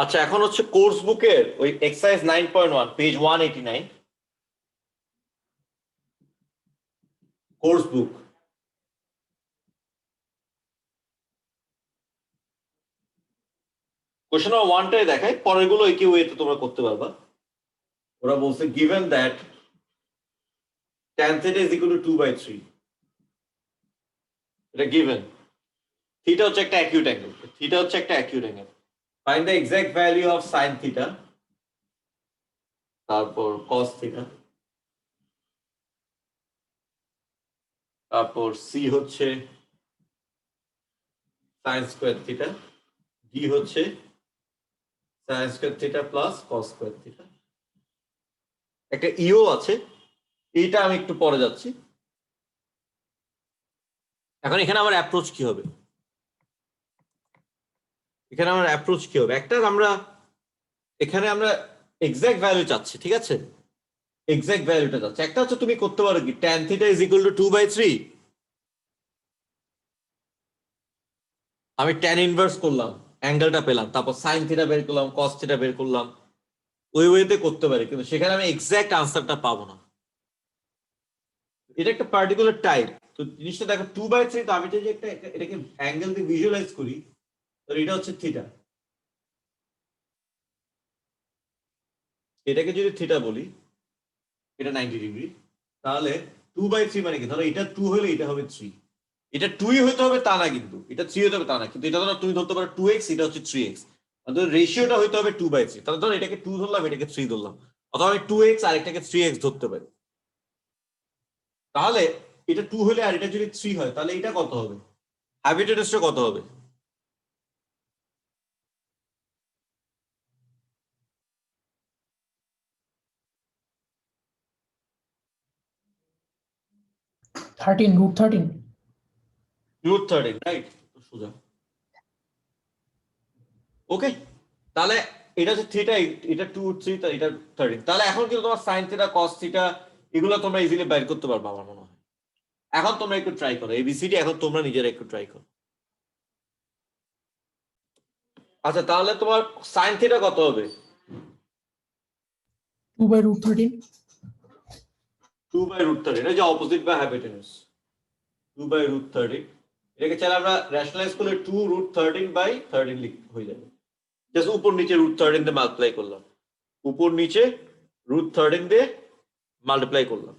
আচ্ছা, এখন হচ্ছে কোর্স বুকের ওই এক্সারসাইজ 9.1 পেজ 189, কোর্স বুক। কোশ্চেন নাম্বার ওয়ানটাই দেখায়, পরেরগুলো একই ওয়েতে তোমরা করতে পারবা। ওরা বলছে given that tan theta is equal to 2/3, এটা গিভেন। থিটা হচ্ছে একটা অ্যাকিউট অ্যাঙ্গেল, থিটা হচ্ছে একটা acute angle. Find the exact value of sine theta, তারপর কস থিটা, তারপর সি হচ্ছে সাইন স্কোয়ার থিটা, ডি হচ্ছে sign square theta plus cos square theta. একটা ইও আছে, এইটা আমি একটু পরে যাচ্ছি। এখন এখানে আমার অ্যাপ্রোচ কি হবে? এখানে আমার অ্যাপ্রোচ কি হবে? একটা আমরা এখানে আমরা এক্সাক্ট ভ্যালু চাচ্ছি, ঠিক আছে? এক্সাক্ট ভ্যালুটা চাচ্ছি। একটা হচ্ছে তুমি করতে পারো কি, tan theta is equal to 2/3, আমি tan ইনভার্স করলাম, অ্যাঙ্গেলটা পেলাম, তারপর সাইন থিটা বের করলাম, কস থিটা বের করলাম। ওই ওয়েতে করতে পারি, কিন্তু সেখানে আমি এক্সাক্ট আনসারটা পাবো না। এটা একটা পার্টিকুলার টাইপ। তো জিনিসটা দেখো 2/3, তো আমি যদি একটা এটাকে অ্যাঙ্গেল দিয়ে ভিজুয়ালাইজ করি, তো এটা হচ্ছে থিটা। এটাকে যদি থিটা বলি, এটা 90 ডিগ্রি, তাহলে 2/3 মানে কি? ধরো এটা 2 হলে এটা হবে 3। এটা 2ই হতে হবে তা না, কিন্তু এটা 3 হতে হবে তা না, কিন্তু এটা ধরো তুমি ধরতে পারো 2x, এটা হচ্ছে 3x, অর্থাৎ রেশিওটা হতে হবে 2/3। তাহলে ধরো এটাকে 2 ধরলাম, এটাকে 3 ধরলাম, অথবা আমি 2x আর এটাকে 3x ধরতে পারি। তাহলে এটা 2 হলে আর এটা যদি 3 হয়, তাহলে এটা কত হবে? হ্যাবিটেটাসটা কত হবে? √13 √13, রাইট? সোজা। ওকে, তাহলে এটা হচ্ছে থিটা, এটা 2 3, এটা 13। তাহলে এখন কিন্তু তোমার সাইন থিটা কস থিটা এগুলো তোমরা ইজিলি বের করতে পারবে আমার মনে হয়। এখন তোমরা একটু ট্রাই করো এবিসিডি, এখন তোমরা নিজেরা একটু ট্রাই করো। আচ্ছা, তাহলে তোমার সাইন থিটা কত হবে? 2/√13 2/√13, এটা যে অপোজিট বা হ্যাবিটেনুস। 2/√13, এটাকে চাইলে আমরা রেশনালাইজ করলে 2√13/13 হয়ে যাবে। জাস্ট উপর নিচে √13 দিয়ে মাল্টিপ্লাই করলাম, উপর নিচে √13 দিয়ে মাল্টিপ্লাই করলাম।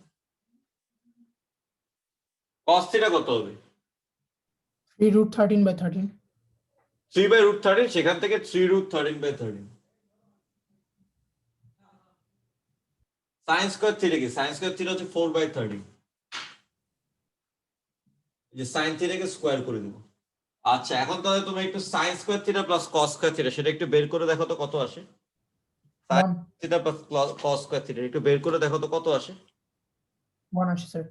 কস থিটা কত হবে? 3√13/13 3/√13, সেখান থেকে 3√13/13। সাইন স্কোয়ার থিটা কি? সাইন স্কোয়ার থিটা হচ্ছে 4/13, যে সাইন থিটাকে স্কোয়ার করে দিব। আচ্ছা, এখন তাহলে তুমি একটু sine square theta plus cos square theta সেটা একটু বের করে দেখো তো কত আসে। Sine 1 theta plus cos square theta একটু বের করে দেখো তো কত আসে। 1 আসে স্যার।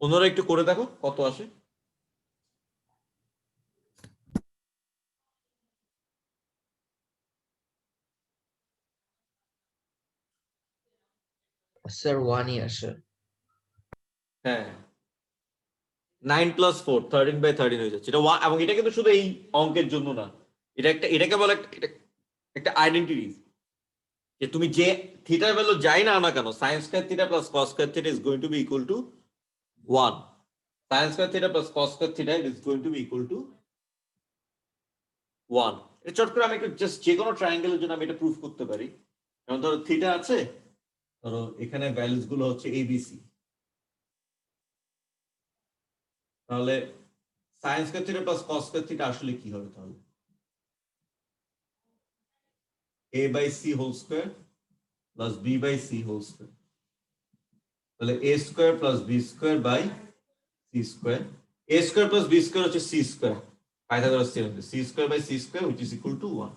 অন্যরা একটু করে দেখো কত আসে। স্যার 1ই আসে। হ্যাঁ, 9 + 4 13/13 হয়ে যাচ্ছে এটা। এবং এটা কিন্তু শুধু এই অঙ্কের জন্য না, এটা একটা, এটাকে বলে একটা আইডেন্টিটি, যে তুমি যে থিটার ভ্যালু যাই না না কেন, sine square theta plus cos square theta is going to be equal to 1। Sine square theta plus cos square theta is going to be equal to 1। এটা চট করে আমি একটু জাস্ট যে কোনো ট্রায়াঙ্গেলের জন্য আমি এটা প্রুফ করতে পারি। যেমন ধরো থিটা আছে, ধরো এখানে ভ্যালুস গুলো হচ্ছে এবিসি, তাহলে sine square theta plus cos square theta আসলে কি হবে? তাহলে a/c whole square plus b/c whole square, তাহলে a square plus b square by c square. a square plus b square হচ্ছে c square, Pythagoras theorem, c square by c square which is equal to 1।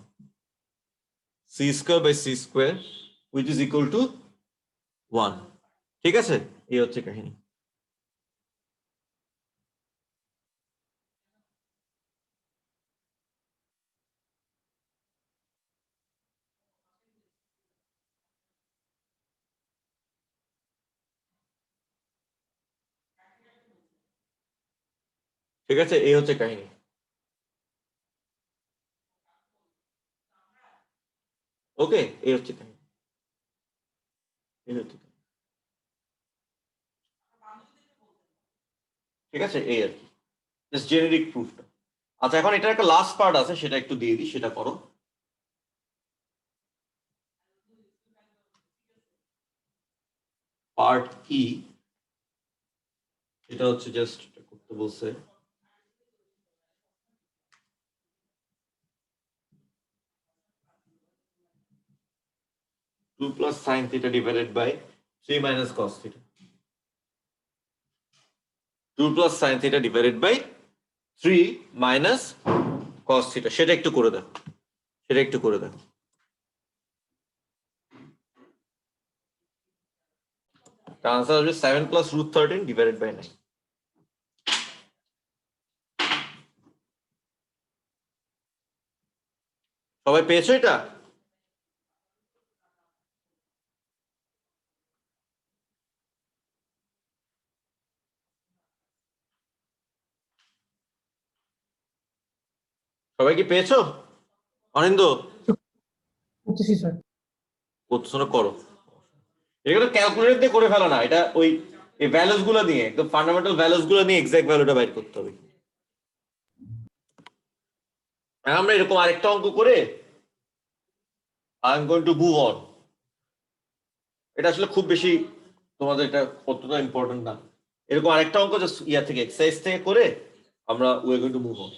c square by c square which is equal to 1। ঠিক আছে, এই হচ্ছে কাহিনী। ঠিক আছে, এই হচ্ছে কাহিনী। ওকে, এই হচ্ছে কাহিনী। এই হচ্ছে কাহিনী। ঠিক আছে, এই আর কি জাস্ট জেনেরিক প্রুফটা। আচ্ছা, এখন এটার একটা লাস্ট পার্ট আছে, সেটা একটু দিয়ে দিই, সেটা করো। পার্ট ই, এটা হচ্ছে জাস্ট করতে বলছে। Two plus sine theta divided by 3 minus cos theta. 2 plus sine theta divided by 3 minus cos theta, সেটা একটু করে দাও, সেটা একটু করে দাও। আনসার আসবে 7 প্লাস রুট 13 ডিভাইডেড বাই 9। সবাই পেয়েছো এটা? সবাই কি পেয়েছো? অনিন্দ, করতেছি স্যার। করছো না, করো। এগুলো ক্যালকুলেটর দিয়ে করে ফেলো না, এটা ওই এই ভ্যালুস গুলো নিয়ে, একদম ফান্ডামেন্টাল ভ্যালুস গুলো নিয়ে এক্সাক্ট ভ্যালুটা বাইর করতে হবে। আর আমরা এরকম আরেকটা অঙ্ক করে I am going to move on. এটা আসলে খুব বেশি তোমাদের এটা অতটা ইম্পর্টেন্ট না। এরকম আরেকটা অঙ্ক জাস্ট ইয়া থেকে এক্সারসাইজ থেকে করে আমরা we are going to move on.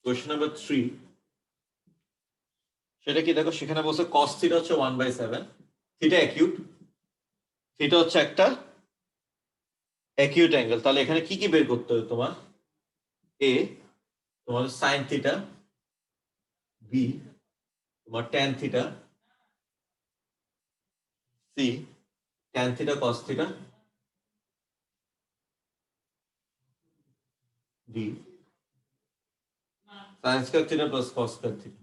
Question number 3, সেটা কি দেখো, সেখানে বলছে cos থিটা হচ্ছে 1/7, থিটা অ্যাকিউট, থিটা হচ্ছে একটা অ্যাকিউট অ্যাঙ্গেল। তাহলে এখানে কি কি বের করতে হবে তোমার? এ তোমার সাইন থিটা, বি তোমার tan theta, C tan theta cos theta, D sine square theta plus cos square theta.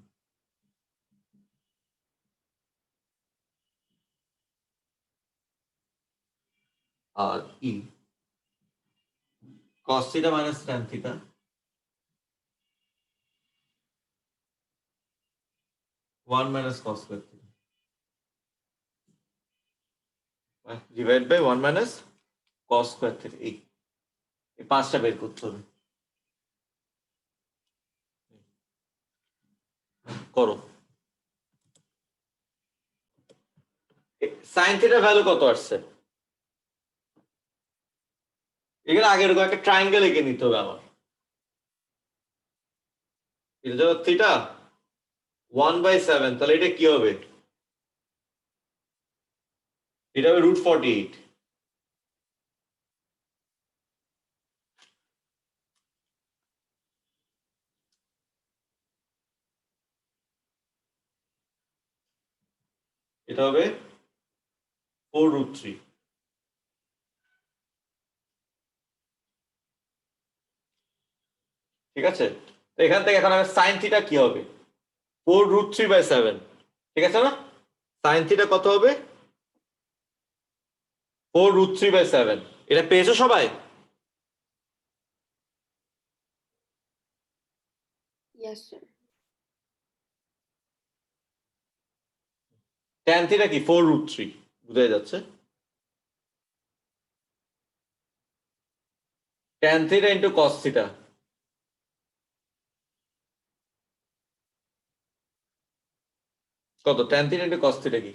আর E cos theta minus tan theta, 1 minus cos square theta divide by 1 minus cos square theta. এই পাঁচটা বের করতে হবে, করো। Sign থিটার value কত আসছে? এখানে আগে এরকম একটা ট্রায়াঙ্গেল এঁকে নিতে হবে আমার। এটা যখন থিটা 1/7, তাহলে এটা কি হবে? এটা হবে √48। এটা হবে 4√3। ঠিক আছে, তো এখান থেকে এখন আমি সাইন থিটা কি হবে? 4√3/7। ঠিক আছে না? সাইন থিটা কত হবে? 4√3/7। এটা পেয়েছো সবাই? Yes, sir. ট্যান থিটা কি 4√3, বুঝা যাচ্ছে। Tan theta into cos theta কত? Tan theta into cos theta কি?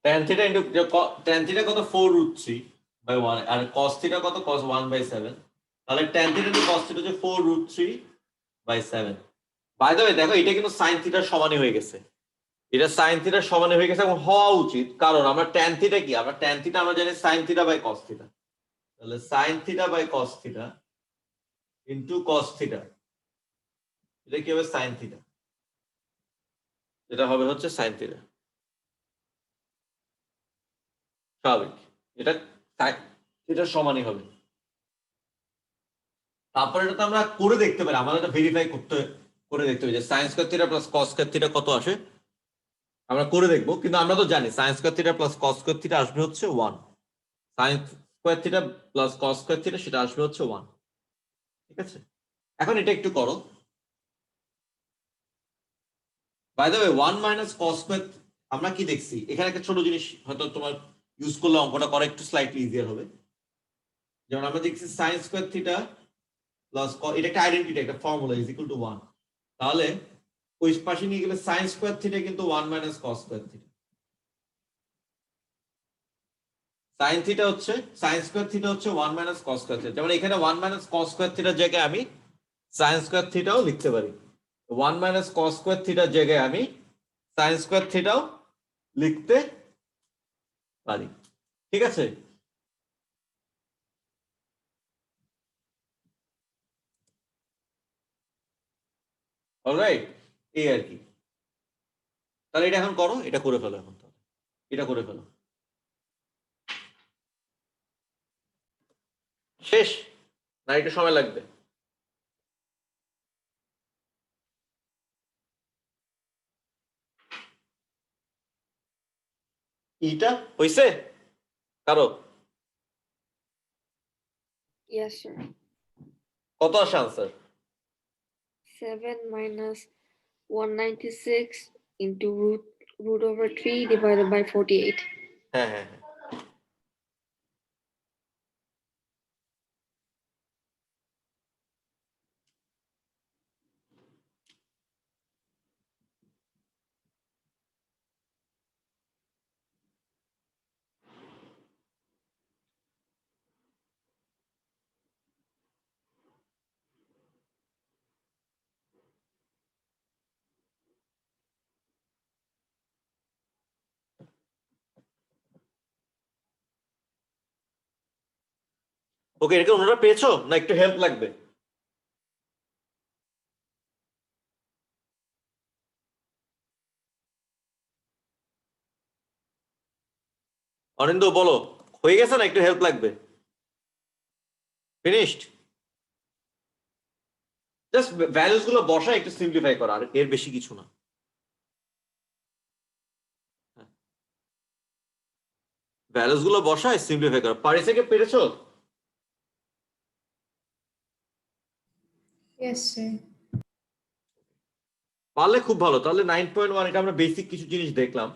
Tan theta into tan theta কত? 4√3 বাই 1 আর cos থিটা কত cos 1/7 তাহলে tan theta to cos theta হচ্ছে 4√3/7 বাই দ্য ওয়ে দেখো এটা কিন্তু sin থিটার সমানই হয়ে গেছে এটা sin থিটার সমানই হয়ে গেছে এবং হওয়া উচিত কারণ আমরা tan থিটা কি আমরা tan থিটা আমরা জানি sin theta by cos theta তাহলে sin theta by cos theta into cos theta এটা কি হবে sin থিটা এটা হবে হচ্ছে sin থিটা স্বাভাবিক এটা sin থিটার সমানই হবে তারপরে এটা তো আমরা করে দেখতে পারি আমাদের এটা ভেরিফাই করতে করে দেখতে হবে যে sin square theta plus cos square theta কত আসে আমরা করে দেখবো কিন্তু আমরা তো জানি sin square theta plus cos square theta আসবে হচ্ছে 1 sin square theta plus cos square theta সেটা আসবে হচ্ছে 1 ঠিক আছে এখন এটা একটু করো by the way 1 minus cos square আমরা কি দেখছি এখানে একটা ছোট জিনিস হয়তো তোমার ইউজ করলে অঙ্কটা করা একটু স্লাইটলি ইজিয়ার হবে যেমন আমরা দেখছি sin স্কয়ার থিটা প্লাস এটা একটা আইডেন্টিটি একটা ফর্মুলা ইজ ইকুয়াল টু 1 তাহলে ওই পাশে নিয়ে গেলে sin স্কয়ার থিটা কিন্তু 1 minus cos square theta sin theta হচ্ছে sin স্কয়ার থিটা হচ্ছে 1 মাইনাস cos স্কয়ার থিটা যেমন এখানে 1 মাইনাস cos স্কয়ার থিটার জায়গায় আমি sin স্কয়ার থিটাও লিখতে পারি 1 মাইনাস cos স্কয়ার থিটার জায়গায় আমি sin স্কয়ার থিটাও লিখতে পারি ঠিক আছে অলরাইট এই আর কি তাহলে এটা এখন করো এটা করে ফেলো এখন তাহলে এটা করে ফেলো শেষ না একটু সময় লাগবে ইটা হইছে কারো Yes, sir. কত আসে answer 7 minus 196 into root over 3 divided by 48. হ্যাঁ হ্যাঁ হ্যাঁ ওকে এটা কি ওনারা পেয়েছো না একটু হেল্প লাগবে অনিন্দ বলো হয়ে গেছে না একটু হেল্প লাগবে ফিনিশড জাস্ট ভ্যালুস গুলো বসা একটু সিম্পলিফাই করা আর এর বেশি কিছু না ভ্যালুস গুলো বসায় সিম্পলিফাই করা পারিসে পেরেছো Yes, sir. পারলে খুব ভালো তাহলে 9.1 এটা আমরা বেসিক কিছু জিনিস দেখলাম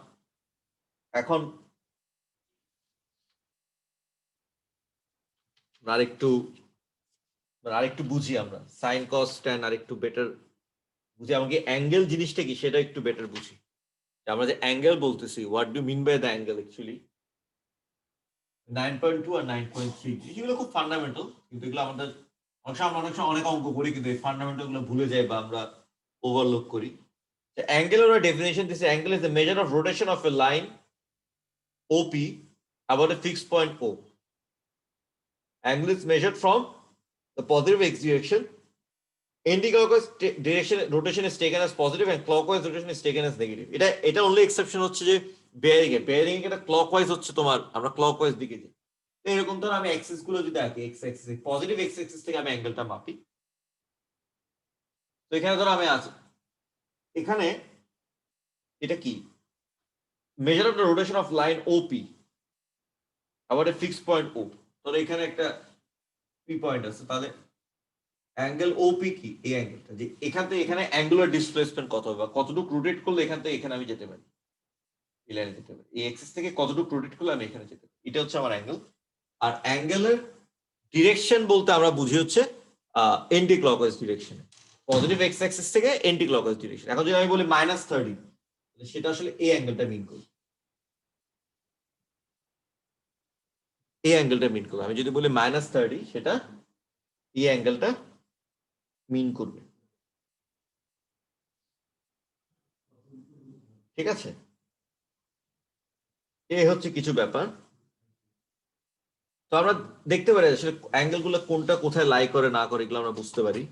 এখন আরেকটু বুঝি আমরা সাইন কস ট্যান আরেকটু বেটার বুঝি আমাকে অ্যাঙ্গেল জিনিসটা কি সেটা একটু বেটার বুঝি আমরা যে অ্যাঙ্গেল বলতেছি what do mean by the angle actually 9.2 আর 9.3 এগুলো খুব ফান্ডামেন্টাল কিন্তু এগুলো আমাদের অনেক সময় অনেক অঙ্ক করি কিন্তু এই ফান্ডামেন্টাল গুলো ভুলে যাই বা আমরা ওভারলুক করি অ্যাঙ্গেল ওর ডেফিনেশন দিছে angle is the measure of rotation of A line OP about a fixed point O. Angle is measured from the positive x direction. Anti-clockwise direction rotation is taken as positive and clockwise rotation is taken as negative. এটা only exception হচ্ছে যে bearing এ এটা clockwise হচ্ছে তোমার আমরা clockwise দিকে যাই এরকম ধর আমি অ্যাক্সিস গুলো যদি আঁকি x Axis positive x Axis থেকে আমি অ্যাঙ্গেলটা মাপি তো এখানে ধর আমি আছি এখানে এটা কি measure of the rotation of line OP about a fixed point O তো এখানে একটা P পয়েন্ট আছে তাহলে অ্যাঙ্গেল OP কি এই অ্যাঙ্গেলটা যে এখান থেকে এখানে অ্যাঙ্গুলার ডিসপ্লেসমেন্ট কত হবে বা কতটুকু রোটেট করলে এখান থেকে এখানে আমি যেতে পারি এই লাইনে যেতে পারি এই অ্যাক্সিস থেকে কতটুকু রোটেট করলে আমি এখানে যেতে পারি এটা হচ্ছে আমার অ্যাঙ্গেল আর অ্যাঙ্গেলের ডিরেকশন বলতে আমরা বুঝি হচ্ছে এন্টি ক্লকওয়াইজ ডিরেকশনে পজিটিভ এক্স অ্যাক্সিস থেকে এন্টি ক্লকওয়াইজ ডিরেকশন এখন যদি আমি বলি -30 সেটা আসলে এই অ্যাঙ্গেলটা মিন করি এই অ্যাঙ্গেলটা মিন করবে। আমি যদি বলি -30, সেটা এই অ্যাঙ্গেলটা মিন করবে। ঠিক আছে, এই হচ্ছে কিছু ব্যাপার। তো আমরা দেখতে পারি আসলে অ্যাঙ্গেল গুলো কোনটা কোথায় লাই করে না করে, এগুলো আমরা বুঝতে পারি।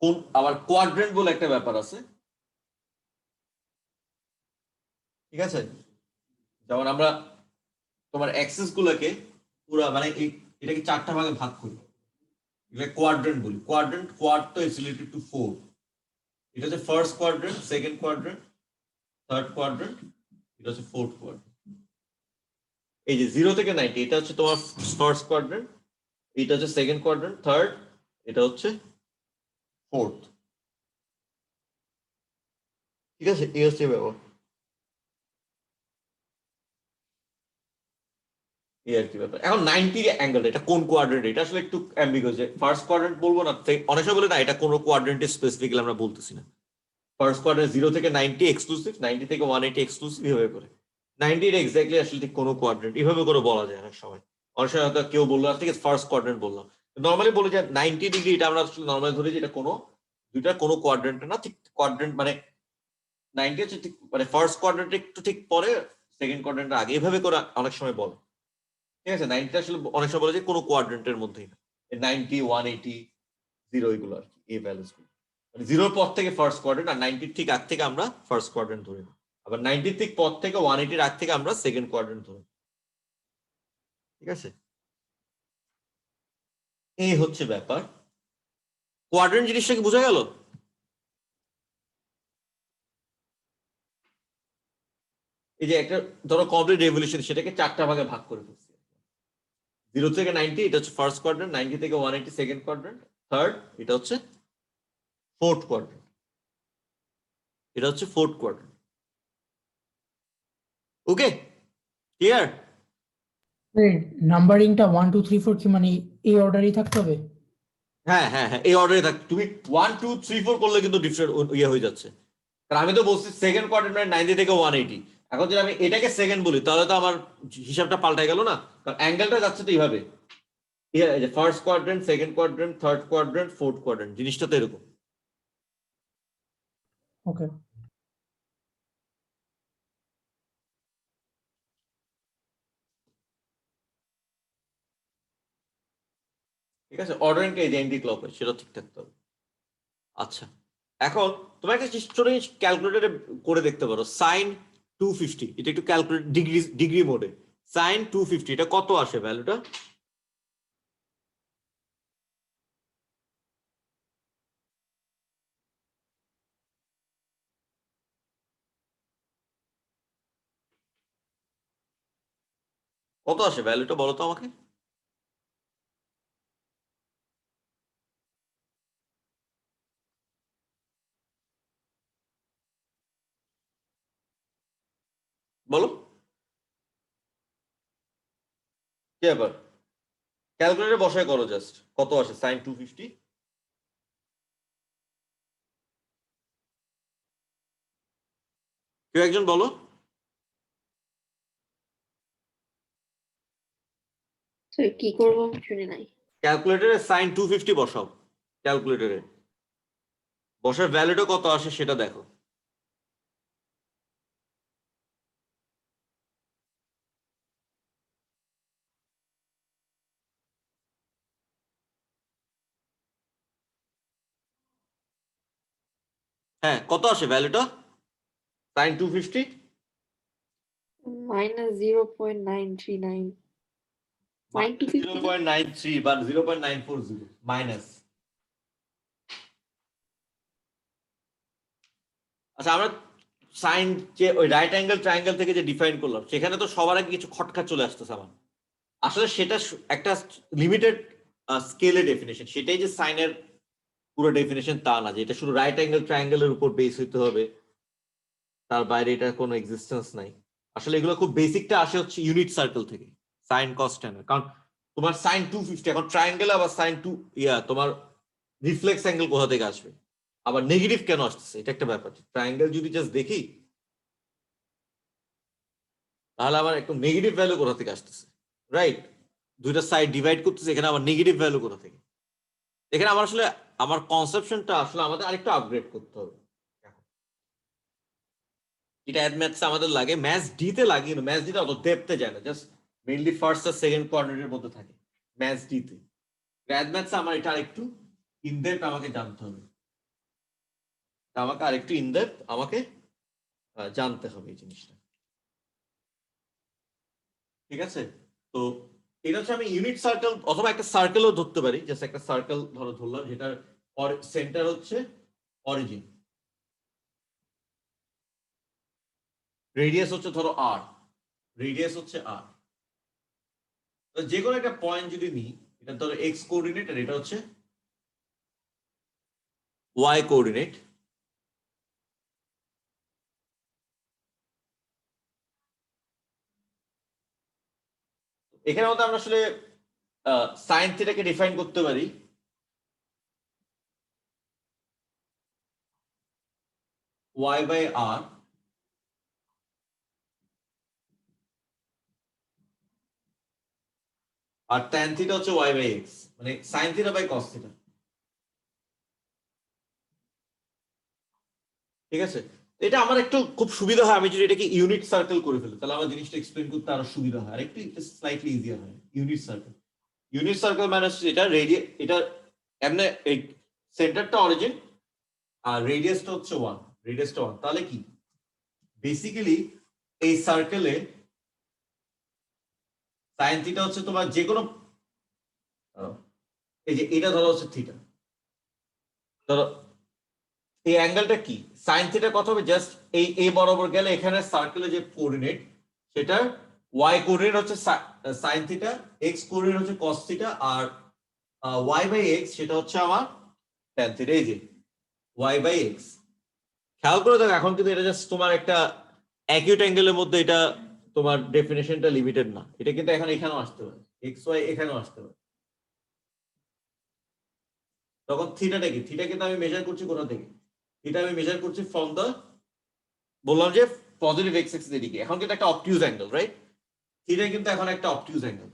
কোন আবার কোয়াড্রেন্ট বলে একটা ব্যাপার আছে, ঠিক আছে? যেমন আমরা তোমার অ্যাক্সিস গুলোকে পুরা মানে এটাকে 4টা ভাগে ভাগ করি, এটা কোয়াড্রেন্ট বলি। কোয়াড তো ইজ রিলেটেড টু 4। এটা হচ্ছে first quadrant, second quadrant, third quadrant, এটা হচ্ছে ফোর্থ কোয়াড্রেন্ট। এই যে 0 থেকে 90, এটা হচ্ছে তোমার ফার্স্ট কোয়াড্রেন্ট, এটা হচ্ছে সেকেন্ড কোয়াড্রেন্ট, থার্ড, এটা হচ্ছে ফোর্থ। ঠিক আছে, এই হচ্ছে ব্যাপার। এই আর কি ব্যাপার। এখন 90 অ্যাঙ্গেল, এটা কোন কোয়াড্রেন্ট, এটা আসলে একটু অ্যাম্বিগুয়াস। ফার্স্ট কোয়াড্রেন্ট বলবো না, অনেক সময় বলে না এটা কোন কোয়াড্রেন্টে স্পেসিফিক্যালি আমরা বলতেছি না। ফার্স্ট কোয়াড্রেন্ট 0 থেকে 90 এক্সক্লুসিভ, 90 থেকে 180 এক্সক্লুসিভ, এভাবে করে 90 এটা এক্স্যাক্টলি আসলে ঠিক কোনো কোয়াড্রেন্ট এভাবে করে বলা যায় অনেক সময়। অনেক সময় হয়তো কেউ বললো ঠিক আছে ফার্স্ট কোয়াড্রেন্ট বললাম, নর্মালি বলে যে 90 ডিগ্রি, এটা আমরা আসলে নর্মালি ধরি যে এটা কোনো দুইটা কোনো কোয়াড্রেন্ট না। ঠিক কোয়াড্রেন্ট মানে 90 হচ্ছে ঠিক মানে ফার্স্ট কোয়াড্রেন্ট একটু ঠিক পরে, সেকেন্ড কোয়াড্রেন্টের আগে, এভাবে করে অনেক সময় বলে। ঠিক আছে, 90 আসলে অনেক সময় বলে যে কোনো কোয়াড্রেন্টের মধ্যেই না। 90, 180, 0 এগুলো আর কি, এই ভ্যালুস গুলো মানে 0 পর থেকে ফার্স্ট কোয়াড্রেন্ট, আর 90 ঠিক আগ থেকে আমরা ফার্স্ট কোয়াড্রেন্ট ধরি না। আবার 90 ঠিক পর থেকে 180 আগ থেকে আমরা সেকেন্ড কোয়াড্রেন্ট ধরি। ঠিক আছে, এই হচ্ছে ব্যাপার। কোয়াড্রেন্ট জিনিসটা কি বোঝা গেল? এই যে একটা ধরো কমপ্লিট রেভলিউশন, সেটাকে 4টা ভাগে ভাগ করে ফেলছি। 0 থেকে 90 এটা হচ্ছে ফার্স্ট কোয়াড্রেন্ট, 90 থেকে 180 সেকেন্ড কোয়াড্রেন্ট, থার্ড এটা হচ্ছে ফোর্থ কোয়াড্রেন্ট, এটা হচ্ছে ফোর্থ কোয়াড্রেন্ট। ওকে, ক্লিয়ার? নাম্বারিংটা 1 2 3 4 কি মানে এই অর্ডারই থাকতে হবে? হ্যাঁ হ্যাঁ হ্যাঁ, এই অর্ডারে থাক। তুমি 1 2 3 4 করলে কিন্তু ডিফারেন্ট ইয়ে হয়ে যাচ্ছে। কারণ আমি তো বলছি সেকেন্ড কোয়াড্রেন্ট মানে 90 থেকে 180। এখন যদি আমি এটাকে সেকেন্ড বলি তাহলে তো আমার হিসাবটা পাল্টাই গেল না, কারণ অ্যাঙ্গেলটা যাচ্ছে তো এইভাবে। First quadrant, second quadrant, third quadrant, fourth quadrant, জিনিসটা তো এরকম। ওকে। ঠিক আছে, অর্ডারিংটা এই যে এন্টি ক্লকওয়াইজ, সেটা ঠিক থাকতে হবে। আচ্ছা, এখন তোমার একটা ছোট ক্যালকুলেটরে করে দেখতে পারো। সাইন 250, এটা একটু ক্যালকুলেট ডিগ্রি মোডে। সাইন 250 এটা কত আসে ভ্যালুটা? কত আসে ভ্যালুটা বলো তো আমাকে। বলো কি ব্যাপার, ক্যালকুলেটরে বসায় করো জাস্ট, কত আসে সাইন 250? কেউ একজন বলো। স্যার কি করবো শুনি নাই। ক্যালকুলেটরে সাইন 250 বসাও, ক্যালকুলেটরে বসার ভ্যালুটা কত আসে সেটা দেখো। হ্যাঁ, কত আসে ভ্যালুটা সাইন 250? -0.939 9 to 50 0.93 বা 0.940 মাইনাস। আচ্ছা, আমরা সাইন যে ওই রাইট অ্যাঙ্গেল ট্রায়াঙ্গেল থেকে যে ডিফাইন করলাম, সেখানে তো সবার আগে কিছু খটখা চলে আসতেছে আমার। আসলে সেটা একটা লিমিটেড স্কেলে ডেফিনেশন, সেটাই যে সাইনের পুরো ডেফিনেশন তা না, যে এটা শুধু রাইট অ্যাঙ্গেল ট্রায়াঙ্গেলের উপর বেস হইতে হবে, তার বাইরে এটার কোনো এক্সিস্টেন্স নাই। আসলে এগুলো খুব বেসিকটা আসে হচ্ছে ইউনিট সার্কেল থেকে, সাইন কস ট্যান। কারণ তোমার সাইন 250 এখন ট্রায়াঙ্গেল, আবার সাইন তোমার রিফ্লেক্স অ্যাঙ্গেল কোথা থেকে আসবে, আবার নেগেটিভ কেন আসতেছে, এটা একটা ব্যাপার। ট্রায়াঙ্গেল যদি জাস্ট দেখি তাহলে আবার একটু নেগেটিভ ভ্যালু কোথা থেকে আসতেছে, রাইট? দুইটা সাইড ডিভাইড করতেছি, এখানে আমার নেগেটিভ ভ্যালু কোথা থেকে? এখানে আমার আসলে আমার কনসেপশনটা আসলে আমাদের আরেকটু আপগ্রেড করতে হবে। এটা অ্যাড ম্যাথস আমাদের লাগে, ম্যাথস ডি তে লাগে, কিন্তু ম্যাথস ডি তে অত ডেপথে যায় না, জাস্ট মেইনলি ফার্স্ট আর সেকেন্ড কোঅর্ডিনেটের মধ্যে থাকে ম্যাথস ডি তে। অ্যাড ম্যাথস আমার এটা আরেকটু ইন ডেপথ আমাকে জানতে হবে, আমাকে আরেকটু ইন ডেপথ আমাকে জানতে হবে এই জিনিসটা। ঠিক আছে, তো এটা হচ্ছে আমি ইউনিট সার্কেল অথবা একটা সার্কেলও ধরতে পারি, জাস্ট একটা সার্কেল ধরলাম যেটার সেন্টার হচ্ছে অরিজিন, রেডিয়াস হচ্ছে ধরো আর, রেডিয়াস হচ্ছে আর। যে কোনো একটা পয়েন্ট যদি নিই, এটা ধরো এক্স কোঅর্ডিনেট আর এটা হচ্ছে ওয়াই কোঅর্ডিনেট। এখানে মধ্যে আমরা আসলে সাইন থিটাকে ডিফাইন করতে পারি ওয়াই বাই আর, আর ট্যান থিটা হচ্ছে ওয়াই বাই এক্স, মানে sine theta by cos theta. ঠিক আছে, এটা আমার একটু খুব সুবিধা হয়, আমি যদি এটাকে ইউনিট সার্কেল করে ফেলি তাহলে আমার জিনিসটা এক্সপ্লেন করতে আরো সুবিধা হয়, আর একটু স্লাইটলি ইজিয়ার হয়। ইউনিট সার্কেল, ইউনিট সার্কেল মানে এটা এটা এমনি এই সেন্টারটা অরিজিন আর রেডিয়াসটা হচ্ছে 1, রেডিয়াসটা 1, তাহলে কি বেসিক্যালি এই সার্কেলে সাইন থিটা হচ্ছে তোমার যে কোনো এই যে এটা ধরো হচ্ছে থিটা, ধরো এই অ্যাঙ্গেলটা কি সাইন থিটা কত হবে, জাস্ট এই এ বরাবর গেলে এখানে সার্কেলে যে কোঅর্ডিনেট সেটার ওয়াই কোঅর্ডিনেট হচ্ছে সাইন থিটা, এক্স কোঅর্ডিনেট হচ্ছে কস থিটা, আর ওয়াই বাই এক্স সেটা হচ্ছে আমার ট্যান থিটা। এই যে ওয়াই বাই এক্স, খেয়াল করে দেখো এখন কিন্তু এটা জাস্ট তোমার একটা অ্যাকিউট অ্যাঙ্গেলের মধ্যে, এটা তোমার ডেফিনেশনটা লিমিটেড না, এটা কিন্তু এখন এখানেও আসতে পারে, এক্স ওয়াই এখানেও আসতে পারে। তখন থিটাটা কি, থিটা কিন্তু আমি মেজার করছি কোথা থেকে, থিটা আমি মেজার করছি ফ্রম দ্য, বললাম যে পজিটিভ এক্স এক্সিস এদিকে, এখন কিন্তু একটা অবটিউজ অ্যাঙ্গেল, রাইট? থিটা কিন্তু এখন একটা অবটিউজ অ্যাঙ্গেল,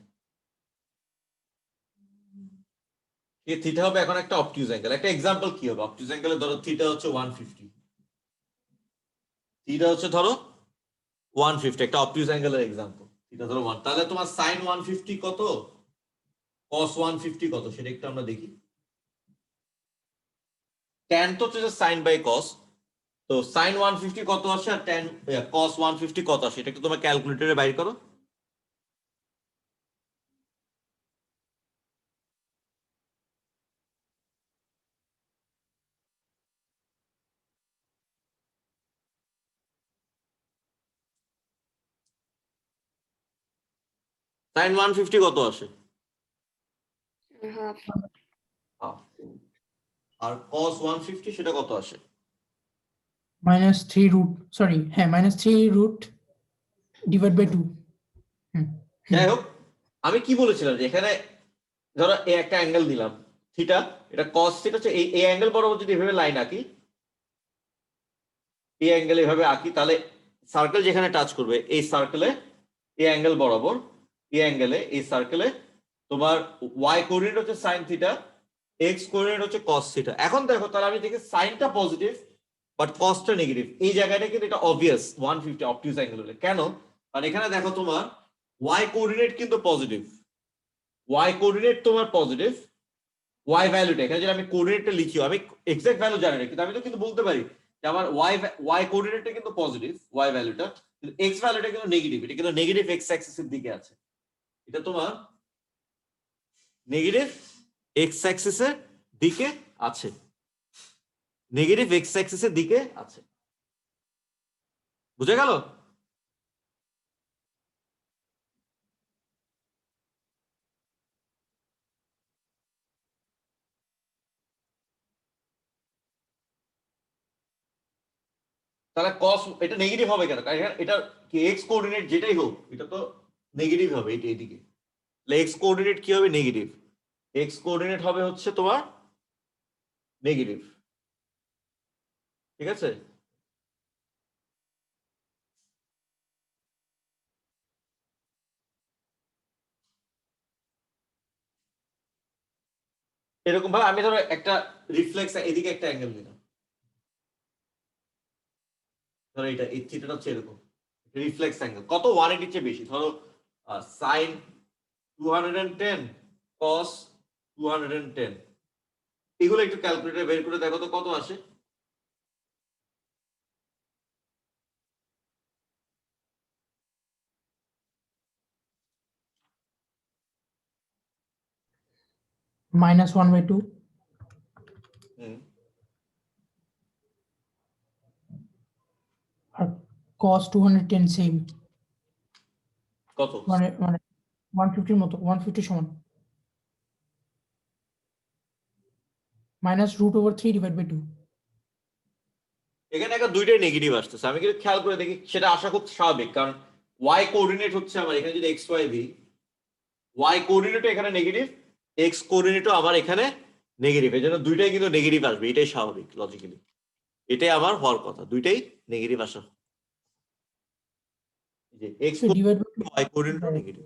এই থিটা হবে এখন একটা অবটিউজ অ্যাঙ্গেল। একটা এক্সাম্পল কি হবে অবটিউজ অ্যাঙ্গেলে, ধরো থিটা হচ্ছে 150, থিটা হচ্ছে ধরো 150, একটা অবটিউজ অ্যাঙ্গেলের এক্সাম্পল, থিটা ধরো 1, তাহলে তোমার সাইন 150 কত, কস 150 কত, সেটা একটু আমরা দেখি। ট্যান তো হচ্ছে সাইন বাই কস, তো সাইন 150 কত আসে আর ট্যান কস 150 কত আসে, এটা একটু তোমার ক্যালকুলেটরে বাইর করো। সাইন 150 কত আসে, হাফ। half। আর cos 150 সেটা কত আসে, -3 রুট, সরি হ্যাঁ -3 রুট ডিভাইড বাই 2। যাই হোক আমি কি বলেছিলাম যে এখানে ধরো এই একটা অ্যাঙ্গেল দিলাম থিটা, এটা cos থিটা হচ্ছে এই অ্যাঙ্গেল বরাবর যদি এভাবে লাইন আঁকি, এই অ্যাঙ্গেল এভাবে আঁকি, তাহলে সার্কেল যেখানে টাচ করবে এই সার্কেলে এই অ্যাঙ্গেল বরাবর, এই অ্যাঙ্গেলে এই সার্কেলে তোমার y কোঅর্ডিনেট হচ্ছে sin থিটা, x কোঅর্ডিনেট হচ্ছে cos থিটা। এখন দেখো তাহলে আমি দেখি সাইনটা পজিটিভ বাট কসটা নেগেটিভ, এই জায়গাটা কিন্তু এটা অবভিয়াস 150 অবটিউজ অ্যাঙ্গেল হলে। কেন, কারণ এখানে দেখো তোমার y কোঅর্ডিনেট কিন্তু পজিটিভ, y কোঅর্ডিনেট তোমার পজিটিভ, y ভ্যালুটা এখানে যদি আমি কোঅর্ডিনেটটা লিখি, আমি এক্সাক্ট ভ্যালু জানি না কিন্তু আমি তো কিন্তু বলতে পারি যে আমার y কোঅর্ডিনেটটা কিন্তু পজিটিভ, y ভ্যালুটা, কিন্তু x ভ্যালুটা কিন্তু নেগেটিভ, এটা কিন্তু নেগেটিভ x অ্যাক্সিসের দিকে আছে, এটা তোমার নেগেটিভ x অ্যাক্সিসের দিকে আছে, নেগেটিভ x অ্যাক্সিসের দিকে আছে, বুঝে গেল? তাহলে cos এটা নেগেটিভ হবে কেন, কারণ এটা কি এক্স কোঅর্ডিনেট যেটাই হোক এটা তো নেগেটিভ হবে, এটা এদিকে, তাহলে এক্স কোঅর্ডিনেট কি হবে, নেগেটিভ, এক্স কোঅর্ডিনেট হবে হচ্ছে তোমার নেগেটিভ। ঠিক আছে, এরকম ভাবে আমি ধরো একটা রিফ্লেক্স এদিকে একটা অ্যাঙ্গেল নিলাম, ধরো এটা এই থিটাটা হচ্ছে এরকম রিফ্লেক্স অ্যাঙ্গেল, কত 180 চেয়ে বেশি, ধরো সাইন 210 কস 210, এগুলো একটু ক্যালকুলেটর বের করে দেখো তো কত আসে। -1/2 আর cos 210 সেম, কত মানে 150 মতো, 150 সমান -√/3/2। এখানে একটা দুইটাই নেগেটিভ আসতেছে, আমি কিন্তু খেয়াল করে দেখি, সেটা আসা খুব স্বাভাবিক, কারণ ওয়াই কোঅর্ডিনেট হচ্ছে আমার এখানে যদি এক্স ওয়াই দিই, ওয়াই কোঅর্ডিনেটও এখানে নেগেটিভ, এক্স কোঅর্ডিনেটও আমার এখানে নেগেটিভ, এই জন্য দুইটাই কিন্তু নেগেটিভ আসবে, এটাই স্বাভাবিক লজিক্যালি, এটাই আমার হওয়ার কথা, দুইটাই নেগেটিভ আসা, যে এক্স ডিভাইড বাই ওয়াই কোঅর্ডিনেটও নেগেটিভ।